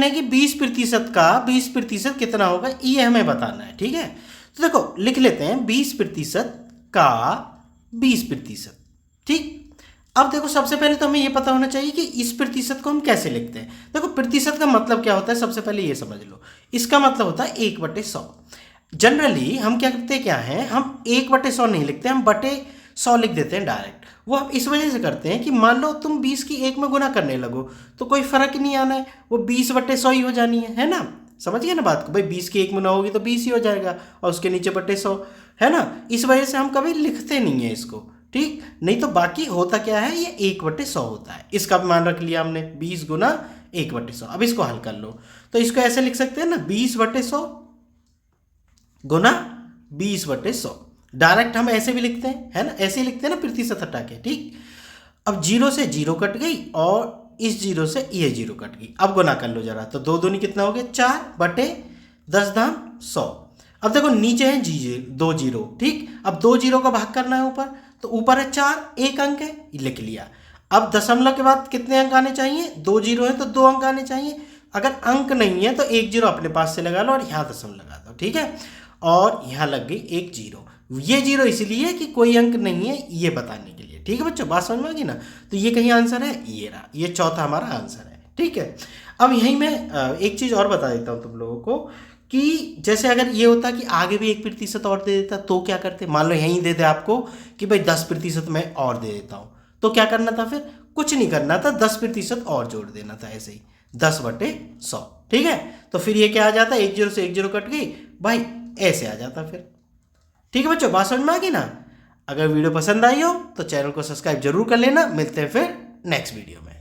है कि 20% का 20% कितना होगा ये हमें बताना है, ठीक है। तो देखो लिख लेते हैं 20% का 20%, ठीक। अब देखो सबसे पहले तो हमें ये पता होना चाहिए कि इस प्रतिशत को हम कैसे लिखते हैं। देखो प्रतिशत का मतलब क्या होता है, सबसे पहले ये समझ लो। इसका मतलब होता है 1/100। जनरली हम क्या करते हैं, क्या है, हम 1/100 नहीं लिखते, हम बटे 100 लिख देते हैं डायरेक्ट। वो हम इस वजह से करते हैं कि मान लो तुम 20 की 1 में गुना करने लगो तो कोई फर्क ही नहीं आना है, वो 20/100 ही हो जानी है ना। समझ गए ना बात को, भाई 20 की 1 में ना होगी तो 20 ही हो जाएगा और उसके नीचे बटे 100, है ना। इस वजह से हम कभी लिखते नहीं है इसको, ठीक। नहीं तो बाकी होता क्या है, ये 1/100 होता है। इसका भी मान रख लिया हमने, 20 गुना 1/100। अब इसको हल कर लो तो इसको ऐसे लिख सकते हैं ना, 20/100 गुना 20/100। डायरेक्ट हम ऐसे भी लिखते हैं, है ना, ऐसे ही लिखते हैं ना प्रतिशत हटा के, ठीक। अब 0 से 0 कट गई और इस 0 से ये 0 कट गई। अब गुना कर लो जरा, तो 2 दूनी कितना हो गया, 4/10(100). अब देखो नीचे है 2 जीरो, ठीक। अब 2 जीरो का भाग करना है ऊपर, तो ऊपर है 4, एक अंक है, लिख लिया। अब दशमलव के बाद कितने अंक आने चाहिए, 2 जीरो है तो 2 अंक आने चाहिए। अगर अंक नहीं है तो 1 जीरो अपने पास से लगा लो और यहाँ दशमलव लगा दो, ठीक है। और यहाँ लग गई 1 जीरो। ये जीरो इसलिए कि कोई अंक नहीं है ये बताने के लिए, ठीक है बच्चों, बात समझ में आ गई ना। तो ये कहीं आंसर है, ये रहा, ये चौथा हमारा आंसर है, ठीक है। अब यहीं मैं एक चीज़ और बता देता हूँ तुम लोगों को कि जैसे अगर ये होता कि आगे भी 1% और दे देता तो क्या करते। मान लो यहीं दे दे आपको कि भाई 10% मैं और दे देता हूँ, तो क्या करना था फिर, कुछ नहीं करना था, 10% और जोड़ देना था, ऐसे ही 10/100, ठीक है। तो फिर ये क्या आ जाता, 1 जीरो से 1 जीरो कट गई भाई, ऐसे आ जाता फिर, ठीक है बच्चों, बात समझ में आ गई ना। अगर वीडियो पसंद आई हो तो चैनल को सब्सक्राइब जरूर कर लेना। मिलते हैं फिर नेक्स्ट वीडियो में।